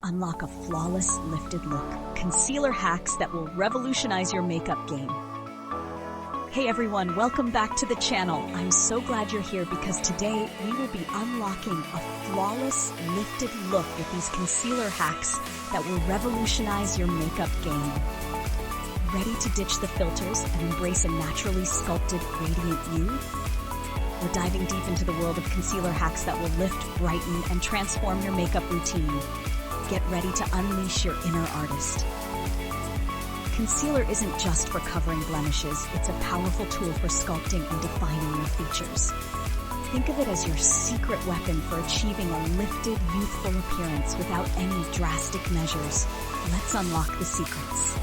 Unlock a flawless, lifted look. Concealer hacks that will revolutionize your makeup game. Hey everyone, welcome back to the channel. I'm so glad you're here because today we will be unlocking a flawless, lifted look with these concealer hacks that will revolutionize your makeup game. Ready to ditch the filters and embrace a naturally sculpted, radiant you? We're diving deep into the world of concealer hacks that will lift, brighten, and transform your makeup routine. Get ready to unleash your inner artist. Concealer isn't just for covering blemishes, it's a powerful tool for sculpting and defining your features. Think of it as your secret weapon for achieving a lifted, youthful appearance without any drastic measures. Let's unlock the secrets.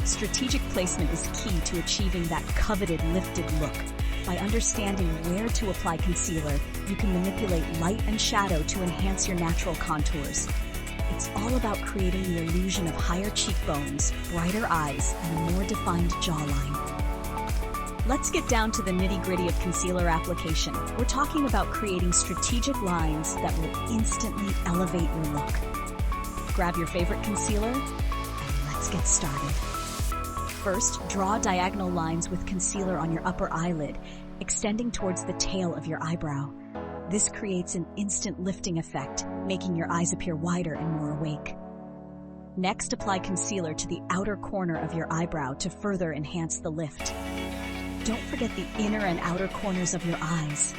Strategic placement is key to achieving that coveted, lifted look. By understanding where to apply concealer, you can manipulate light and shadow to enhance your natural contours. It's all about creating the illusion of higher cheekbones, brighter eyes, and a more defined jawline. Let's get down to the nitty-gritty of concealer application. We're talking about creating strategic lines that will instantly elevate your look. Grab your favorite concealer, and let's get started. First, draw diagonal lines with concealer on your upper eyelid, extending towards the tail of your eyebrow. This creates an instant lifting effect, making your eyes appear wider and more awake. Next, apply concealer to the outer corner of your eyebrow to further enhance the lift. Don't forget the inner and outer corners of your eyes.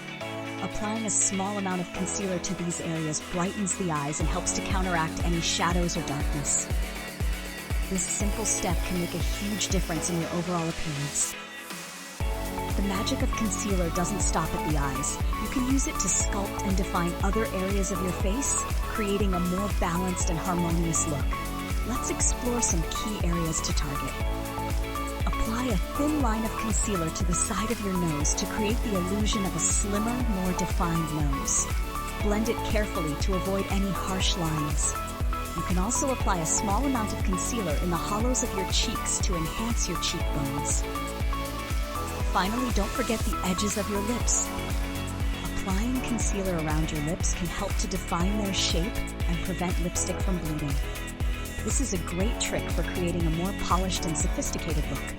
Applying a small amount of concealer to these areas brightens the eyes and helps to counteract any shadows or darkness. This simple step can make a huge difference in your overall appearance. The magic of concealer doesn't stop at the eyes. You can use it to sculpt and define other areas of your face, creating a more balanced and harmonious look. Let's explore some key areas to target. Apply a thin line of concealer to the side of your nose to create the illusion of a slimmer, more defined nose. Blend it carefully to avoid any harsh lines. You can also apply a small amount of concealer in the hollows of your cheeks to enhance your cheekbones. Finally, don't forget the edges of your lips. Applying concealer around your lips can help to define their shape and prevent lipstick from bleeding. This is a great trick for creating a more polished and sophisticated look.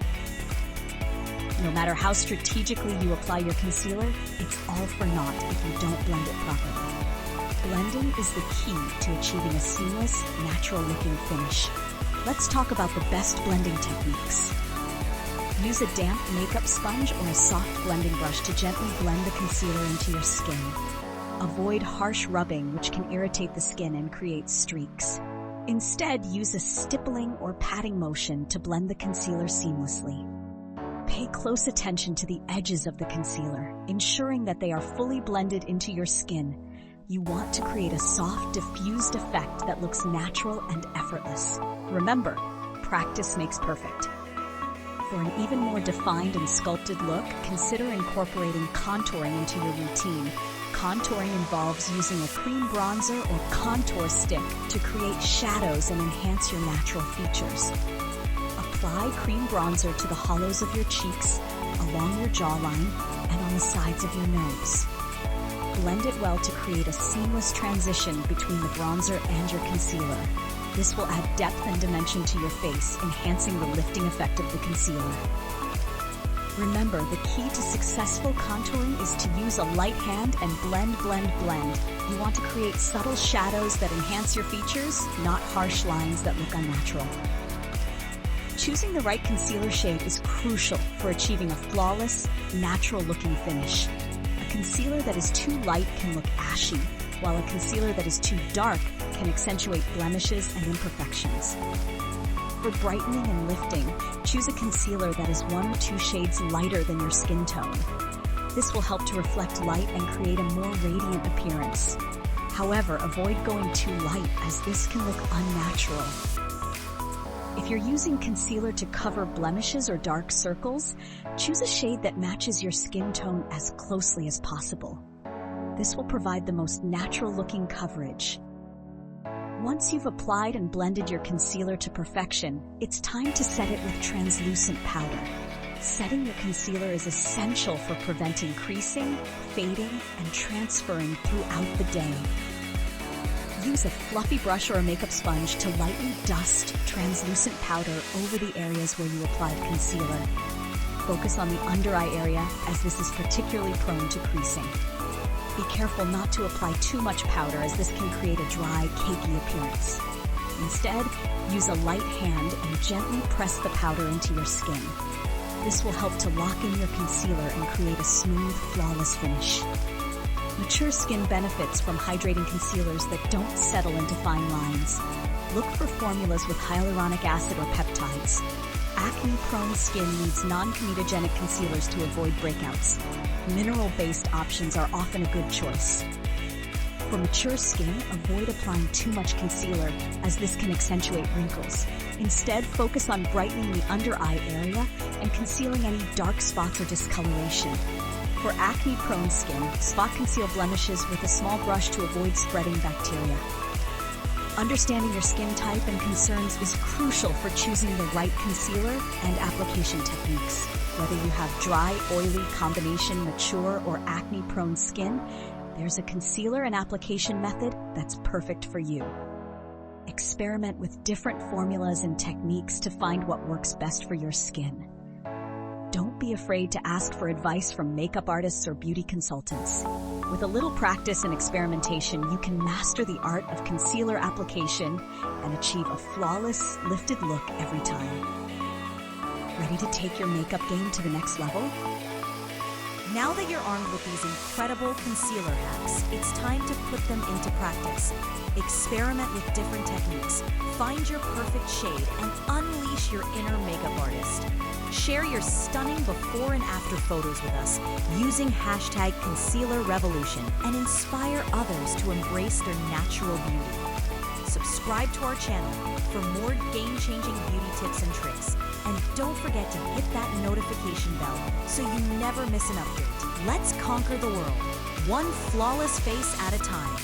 No matter how strategically you apply your concealer, it's all for naught if you don't blend it properly. Blending is the key to achieving a seamless, natural-looking finish. Let's talk about the best blending techniques. Use a damp makeup sponge or a soft blending brush to gently blend the concealer into your skin. Avoid harsh rubbing, which can irritate the skin and create streaks. Instead, use a stippling or patting motion to blend the concealer seamlessly. Pay close attention to the edges of the concealer, ensuring that they are fully blended into your skin. You want to create a soft, diffused effect that looks natural and effortless. Remember, practice makes perfect. For an even more defined and sculpted look, consider incorporating contouring into your routine. Contouring involves using a cream bronzer or contour stick to create shadows and enhance your natural features. Apply cream bronzer to the hollows of your cheeks, along your jawline, and on the sides of your nose. Blend it well to create a seamless transition between the bronzer and your concealer. This will add depth and dimension to your face, enhancing the lifting effect of the concealer. Remember, the key to successful contouring is to use a light hand and blend, blend, blend. You want to create subtle shadows that enhance your features, not harsh lines that look unnatural. Choosing the right concealer shade is crucial for achieving a flawless, natural-looking finish. A concealer that is too light can look ashy, while a concealer that is too dark can accentuate blemishes and imperfections. For brightening and lifting, choose a concealer that is 1 or 2 shades lighter than your skin tone. This will help to reflect light and create a more radiant appearance. However, avoid going too light as this can look unnatural. If you're using concealer to cover blemishes or dark circles, choose a shade that matches your skin tone as closely as possible. This will provide the most natural-looking coverage. Once you've applied and blended your concealer to perfection, it's time to set it with translucent powder. Setting your concealer is essential for preventing creasing, fading, and transferring throughout the day. Use a fluffy brush or a makeup sponge to lightly dust translucent powder over the areas where you applied concealer. Focus on the under eye area, as this is particularly prone to creasing. Be careful not to apply too much powder, as this can create a dry, cakey appearance. Instead, use a light hand and gently press the powder into your skin. This will help to lock in your concealer and create a smooth, flawless finish. Mature skin benefits from hydrating concealers that don't settle into fine lines. Look for formulas with hyaluronic acid or peptides. Acne-prone skin needs non-comedogenic concealers to avoid breakouts. Mineral-based options are often a good choice. For mature skin, avoid applying too much concealer, as this can accentuate wrinkles. Instead, focus on brightening the under eye area and concealing any dark spots or discoloration. For acne-prone skin, spot conceal blemishes with a small brush to avoid spreading bacteria. Understanding your skin type and concerns is crucial for choosing the right concealer and application techniques. Whether you have dry, oily, combination, mature, or acne-prone skin, there's a concealer and application method that's perfect for you. Experiment with different formulas and techniques to find what works best for your skin. Don't be afraid to ask for advice from makeup artists or beauty consultants. With a little practice and experimentation, you can master the art of concealer application and achieve a flawless, lifted look every time. Ready to take your makeup game to the next level? Now that you're armed with these incredible concealer hacks, it's time to put them into practice. Experiment with different techniques, find your perfect shade, and unleash your inner makeup artist. Share your stunning before and after photos with us using hashtag #ConcealerRevolution and inspire others to embrace their natural beauty. Subscribe to our channel for more game-changing beauty tips and tricks. And don't forget to hit that notification bell so you never miss an update. Let's conquer the world, one flawless face at a time.